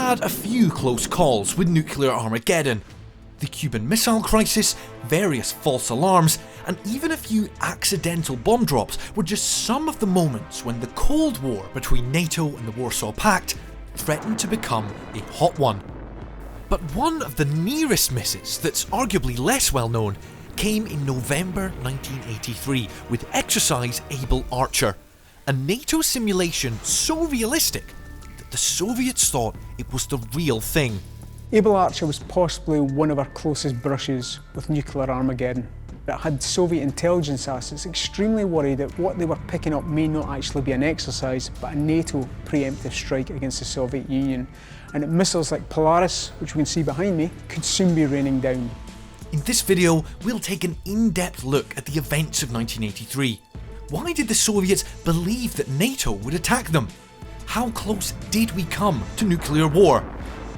had a few close calls with nuclear Armageddon. The Cuban Missile Crisis, various false alarms, and even a few accidental bomb drops were just some of the moments when the Cold War between NATO and the Warsaw Pact threatened to become a hot one. But one of the nearest misses that's arguably less well known came in November 1983 with Exercise Able Archer, a NATO simulation so realistic that the Soviets thought it was the real thing. Able Archer was possibly one of our closest brushes with nuclear Armageddon. It had Soviet intelligence assets extremely worried that what they were picking up may not actually be an exercise, but a NATO preemptive strike against the Soviet Union, and that missiles like Polaris, which we can see behind me, could soon be raining down. In this video, we'll take an in-depth look at the events of 1983. Why did the Soviets believe that NATO would attack them? How close did we come to nuclear war?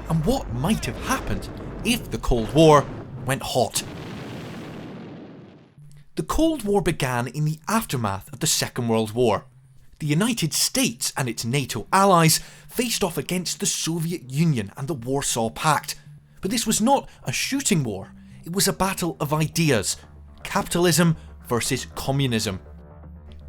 And what might have happened if the Cold War went hot? The Cold War began in the aftermath of the Second World War. The United States and its NATO allies faced off against the Soviet Union and the Warsaw Pact. But this was not a shooting war, it was a battle of ideas. Capitalism versus communism.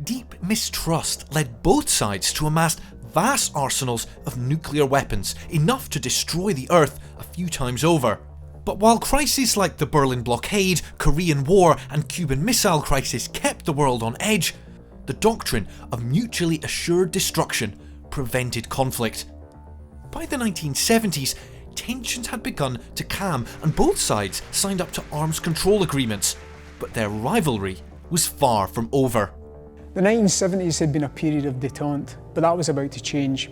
Deep mistrust led both sides to amass vast arsenals of nuclear weapons, enough to destroy the Earth a few times over. But while crises like the Berlin blockade, Korean War and Cuban Missile Crisis kept the world on edge, the doctrine of mutually assured destruction prevented conflict. By the 1970s, tensions had begun to calm and both sides signed up to arms control agreements, but their rivalry was far from over. The 1970s had been a period of détente, but that was about to change.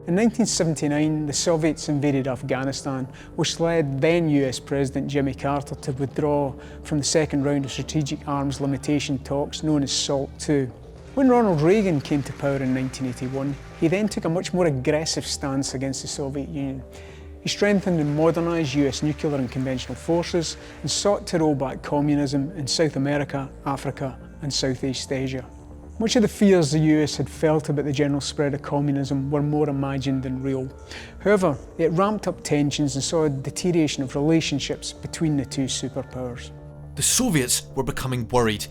In 1979, the Soviets invaded Afghanistan, which led then US President Jimmy Carter to withdraw from the second round of strategic arms limitation talks known as SALT II. When Ronald Reagan came to power in 1981, he then took a much more aggressive stance against the Soviet Union. He strengthened and modernised US nuclear and conventional forces and sought to roll back communism in South America, Africa and Southeast Asia. Much of the fears the US had felt about the general spread of communism were more imagined than real. However, it ramped up tensions and saw a deterioration of relationships between the two superpowers. The Soviets were becoming worried.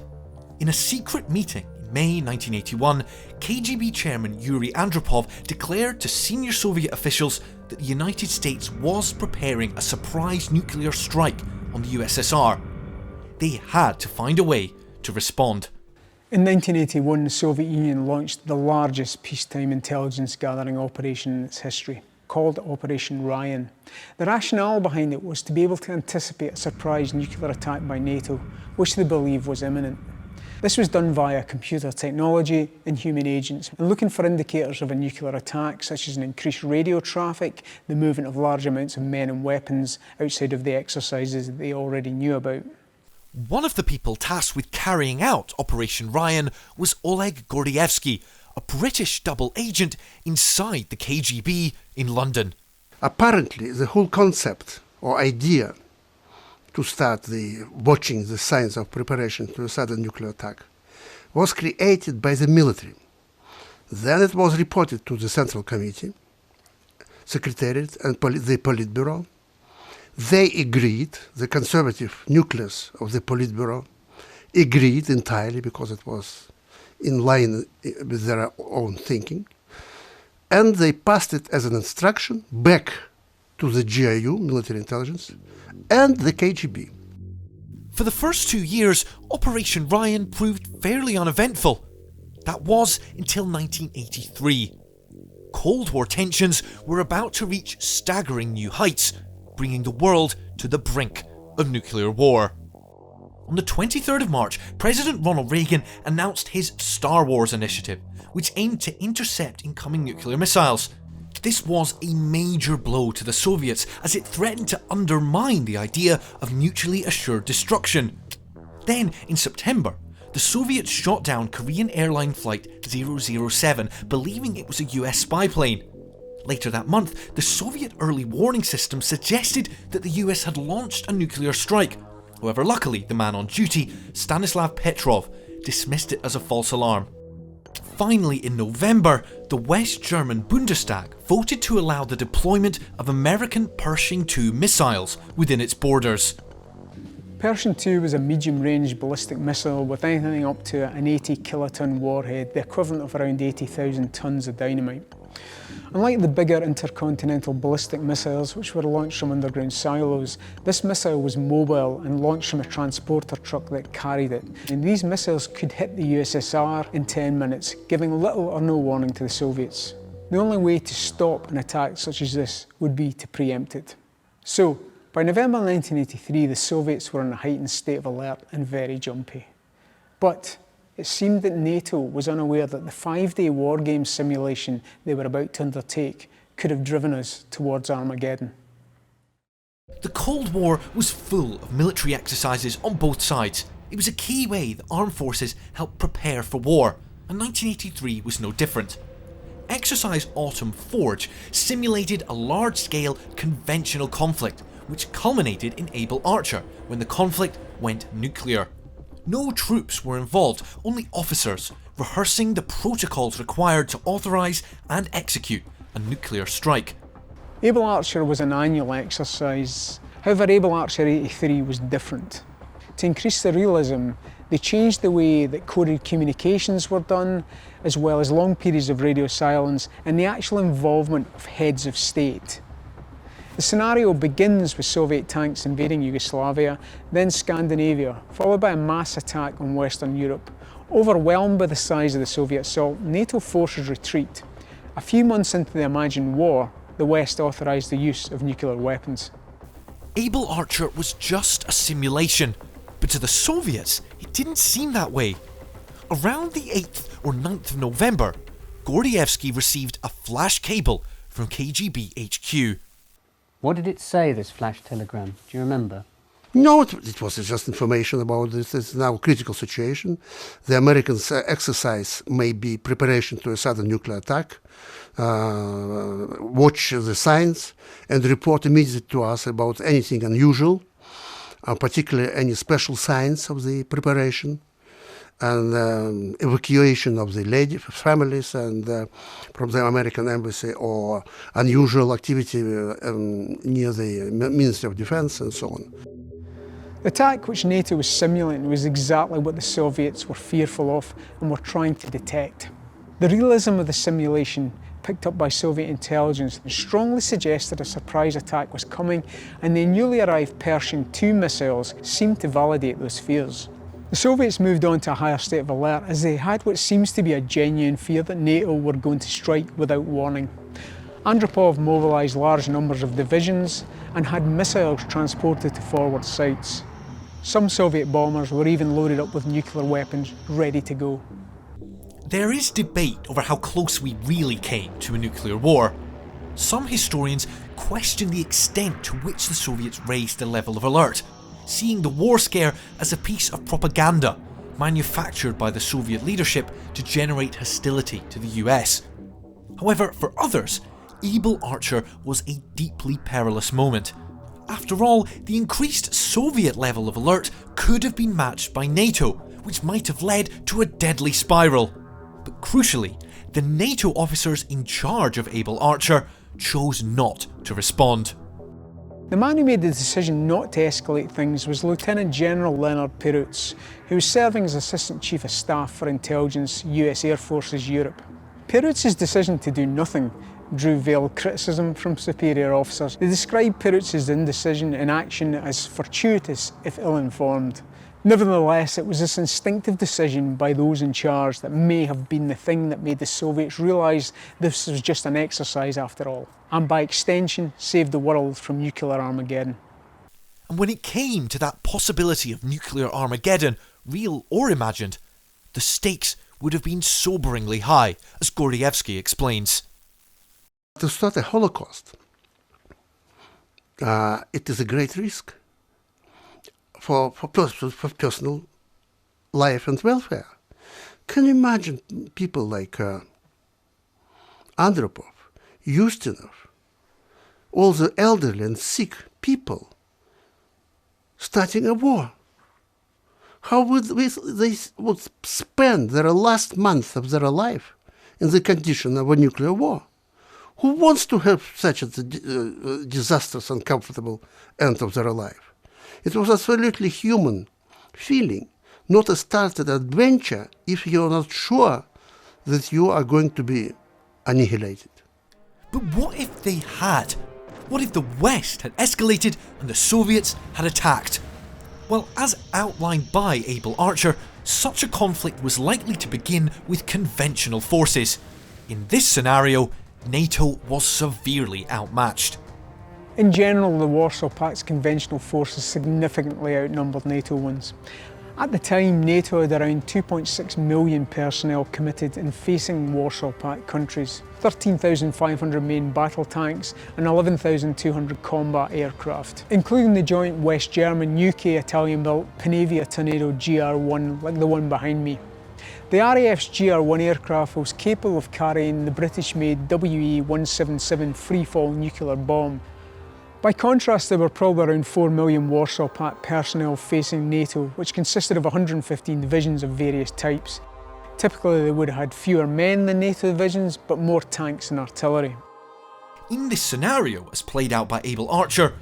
In a secret meeting in May 1981, KGB chairman Yuri Andropov declared to senior Soviet officials that the United States was preparing a surprise nuclear strike on the USSR. They had to find a way to respond. In 1981, the Soviet Union launched the largest peacetime intelligence gathering operation in its history, called Operation Ryan. The rationale behind it was to be able to anticipate a surprise nuclear attack by NATO, which they believed was imminent. This was done via computer technology and human agents, and looking for indicators of a nuclear attack, such as an increased radio traffic, the movement of large amounts of men and weapons outside of the exercises that they already knew about. One of the people tasked with carrying out Operation Ryan was Oleg Gordievsky, a British double agent inside the KGB in London. Apparently, the whole concept or idea to start watching the signs of preparation to a sudden nuclear attack was created by the military. Then it was reported to the Central Committee, Secretariat and the Politburo. They agreed, the conservative nucleus of the Politburo agreed entirely because it was in line with their own thinking, and they passed it as an instruction back to the GIU, military intelligence, and the KGB. For the first 2 years, Operation Ryan proved fairly uneventful. That was until 1983. Cold War tensions were about to reach staggering new heights, bringing the world to the brink of nuclear war. On the 23rd of March, President Ronald Reagan announced his Star Wars initiative, which aimed to intercept incoming nuclear missiles. This was a major blow to the Soviets as it threatened to undermine the idea of mutually assured destruction. Then, in September, the Soviets shot down Korean airline flight 007, believing it was a US spy plane. Later that month, the Soviet early warning system suggested that the US had launched a nuclear strike. However, luckily, the man on duty, Stanislav Petrov, dismissed it as a false alarm. Finally, in November, the West German Bundestag voted to allow the deployment of American Pershing II missiles within its borders. Pershing II was a medium-range ballistic missile with anything up to an 80 kiloton warhead, the equivalent of around 80,000 tonnes of dynamite. Unlike the bigger intercontinental ballistic missiles, which were launched from underground silos, this missile was mobile and launched from a transporter truck that carried it. And these missiles could hit the USSR in 10 minutes, giving little or no warning to the Soviets. The only way to stop an attack such as this would be to preempt it. So, by November 1983, the Soviets were in a heightened state of alert and very jumpy. But it seemed that NATO was unaware that the 5-day war game simulation they were about to undertake could have driven us towards Armageddon. The Cold War was full of military exercises on both sides. It was a key way the armed forces helped prepare for war, and 1983 was no different. Exercise Autumn Forge simulated a large-scale conventional conflict, which culminated in Able Archer when the conflict went nuclear. No troops were involved, only officers, rehearsing the protocols required to authorise and execute a nuclear strike. Able Archer was an annual exercise. However, Able Archer 83 was different. To increase the realism, they changed the way that coded communications were done, as well as long periods of radio silence and the actual involvement of heads of state. The scenario begins with Soviet tanks invading Yugoslavia, then Scandinavia, followed by a mass attack on Western Europe. Overwhelmed by the size of the Soviet assault, NATO forces retreat. A few months into the imagined war, the West authorised the use of nuclear weapons. Able Archer was just a simulation, but to the Soviets, it didn't seem that way. Around the 8th or 9th of November, Gordievsky received a flash cable from KGB HQ. What did it say, this flash telegram? Do you remember? No, it was just information about this now critical situation. The Americans' exercise may be preparation to a sudden nuclear attack. Watch the signs and report immediately to us about anything unusual, particularly any special signs of the preparation, and evacuation of the families and from the American embassy, or unusual activity near the Ministry of Defense and so on. The attack which NATO was simulating was exactly what the Soviets were fearful of and were trying to detect. The realism of the simulation, picked up by Soviet intelligence, strongly suggested a surprise attack was coming, and the newly arrived Pershing II missiles seemed to validate those fears. The Soviets moved on to a higher state of alert as they had what seems to be a genuine fear that NATO were going to strike without warning. Andropov mobilised large numbers of divisions and had missiles transported to forward sites. Some Soviet bombers were even loaded up with nuclear weapons ready to go. There is debate over how close we really came to a nuclear war. Some historians question the extent to which the Soviets raised the level of alert, seeing the war scare as a piece of propaganda manufactured by the Soviet leadership to generate hostility to the US. However, for others, Able Archer was a deeply perilous moment. After all, the increased Soviet level of alert could have been matched by NATO, which might have led to a deadly spiral. But crucially, the NATO officers in charge of Able Archer chose not to respond. The man who made the decision not to escalate things was Lieutenant General Leonard Perutz, who was serving as Assistant Chief of Staff for Intelligence, US Air Forces Europe. Perutz's decision to do nothing drew veiled criticism from superior officers. They described Perutz's indecision in action as fortuitous if ill-informed. Nevertheless, it was this instinctive decision by those in charge that may have been the thing that made the Soviets realise this was just an exercise after all, and by extension saved the world from nuclear Armageddon. And when it came to that possibility of nuclear Armageddon, real or imagined, the stakes would have been soberingly high, as Gordievsky explains. To start a Holocaust, it is a great risk for personal life and welfare. Can you imagine people like Andropov, Ustinov, all the elderly and sick people starting a war? How would they spend their last month of their life? in the condition of a nuclear war. Who wants to have such a disastrous, uncomfortable end of their life? It was absolutely human feeling, not a started adventure if you're not sure that you are going to be annihilated. But what if they had? What if the West had escalated and the Soviets had attacked? Well, as outlined by Abel Archer, such a conflict was likely to begin with conventional forces. In this scenario, NATO was severely outmatched. In general, the Warsaw Pact's conventional forces significantly outnumbered NATO ones. At the time, NATO had around 2.6 million personnel committed in facing Warsaw Pact countries, 13,500 main battle tanks and 11,200 combat aircraft, including the joint West German, UK, Italian-built Panavia Tornado GR1 like the one behind me. The RAF's GR1 aircraft was capable of carrying the British-made WE-177 freefall nuclear bomb. By contrast, there were probably around 4 million Warsaw Pact personnel facing NATO, which consisted of 115 divisions of various types. Typically, they would have had fewer men than NATO divisions, but more tanks and artillery. In this scenario, as played out by Abel Archer,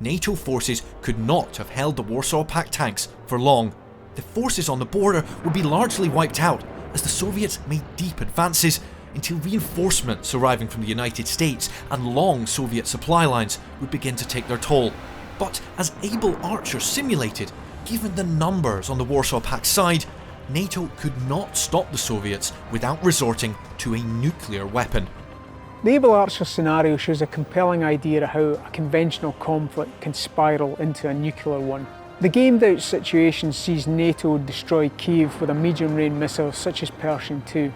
NATO forces could not have held the Warsaw Pact tanks for long. The forces on the border would be largely wiped out as the Soviets made deep advances until reinforcements arriving from the United States and long Soviet supply lines would begin to take their toll. But as Abel Archer simulated, given the numbers on the Warsaw Pact side, NATO could not stop the Soviets without resorting to a nuclear weapon. The Abel Archer scenario shows a compelling idea of how a conventional conflict can spiral into a nuclear one. The gamed-out situation sees NATO destroy Kyiv with a medium-range missile such as Pershing II.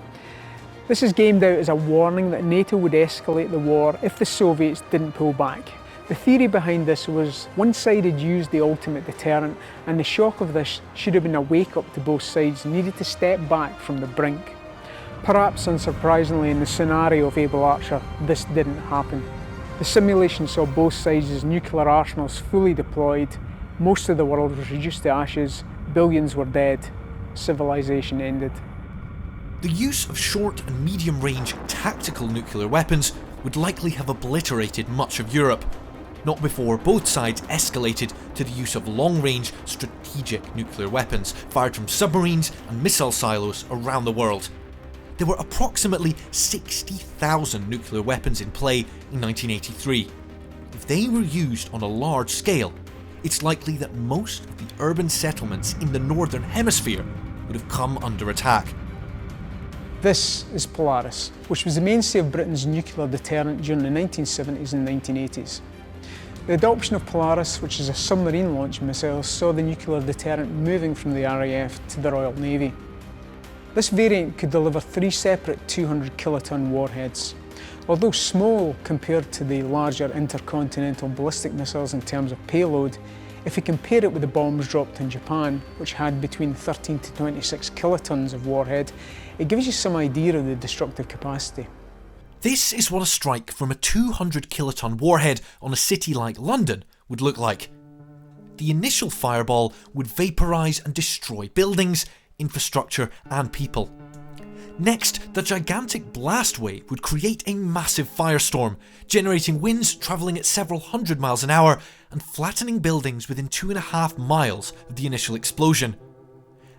This is gamed out as a warning that NATO would escalate the war if the Soviets didn't pull back. The theory behind this was one side had used the ultimate deterrent, and the shock of this should have been a wake-up to both sides needed to step back from the brink. Perhaps unsurprisingly, in the scenario of Abel Archer, this didn't happen. The simulation saw both sides' nuclear arsenals fully deployed, most of the world was reduced to ashes, billions were dead, civilization ended. The use of short and medium-range tactical nuclear weapons would likely have obliterated much of Europe, not before both sides escalated to the use of long-range strategic nuclear weapons fired from submarines and missile silos around the world. There were approximately 60,000 nuclear weapons in play in 1983. If they were used on a large scale, it's likely that most of the urban settlements in the Northern Hemisphere would have come under attack. This is Polaris, which was the mainstay of Britain's nuclear deterrent during the 1970s and 1980s. The adoption of Polaris, which is a submarine-launched missile, saw the nuclear deterrent moving from the RAF to the Royal Navy. This variant could deliver 3 separate 200 kiloton warheads. Although small compared to the larger intercontinental ballistic missiles in terms of payload, if you compare it with the bombs dropped in Japan, which had between 13 to 26 kilotons of warhead, it gives you some idea of the destructive capacity. This is what a strike from a 200 kiloton warhead on a city like London would look like. The initial fireball would vaporise and destroy buildings, infrastructure and people. Next, the gigantic blast wave would create a massive firestorm, generating winds travelling at several hundred miles an hour and flattening buildings within 2.5 miles of the initial explosion.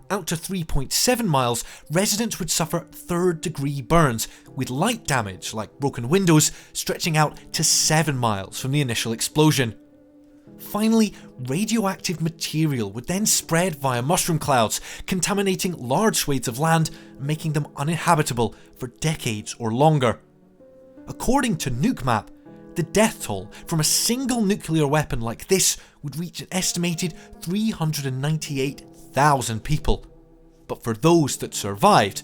Out to 3.7 miles, residents would suffer third-degree burns, with light damage like broken windows stretching out to 7 miles from the initial explosion. Finally, radioactive material would then spread via mushroom clouds, contaminating large swathes of land and making them uninhabitable for decades or longer. According to NukeMap, the death toll from a single nuclear weapon like this would reach an estimated 398,000 people. But for those that survived,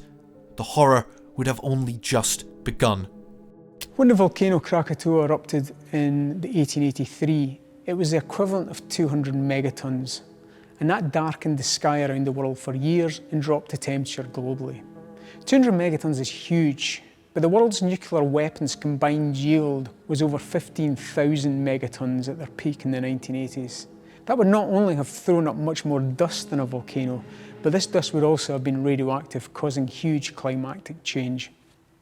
the horror would have only just begun. When the volcano Krakatoa erupted in 1883, it was the equivalent of 200 megatons, and that darkened the sky around the world for years and dropped the temperature globally. 200 megatons is huge, but the world's nuclear weapons combined yield was over 15,000 megatons at their peak in the 1980s. That would not only have thrown up much more dust than a volcano, but this dust would also have been radioactive, causing huge climatic change.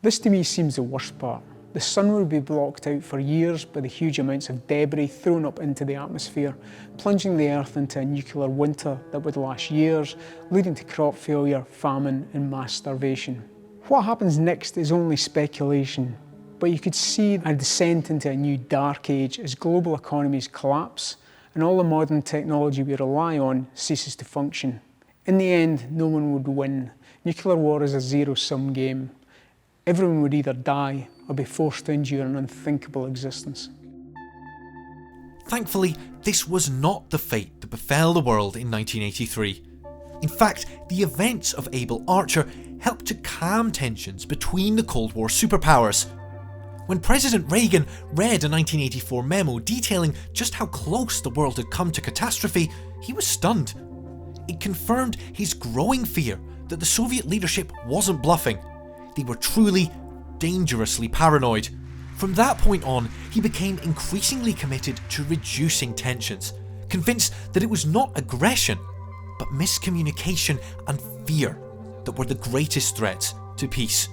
This to me seems the worst part. The sun would be blocked out for years by the huge amounts of debris thrown up into the atmosphere, plunging the Earth into a nuclear winter that would last years, leading to crop failure, famine and mass starvation. What happens next is only speculation, but you could see a descent into a new dark age as global economies collapse and all the modern technology we rely on ceases to function. In the end, no one would win. Nuclear war is a zero-sum game. Everyone would either die or be forced to endure an unthinkable existence. Thankfully, this was not the fate that befell the world in 1983. In fact, the events of Able Archer helped to calm tensions between the Cold War superpowers. When President Reagan read a 1984 memo detailing just how close the world had come to catastrophe, he was stunned. It confirmed his growing fear that the Soviet leadership wasn't bluffing. They were truly, dangerously paranoid. From that point on, he became increasingly committed to reducing tensions, convinced that it was not aggression, but miscommunication and fear that were the greatest threats to peace.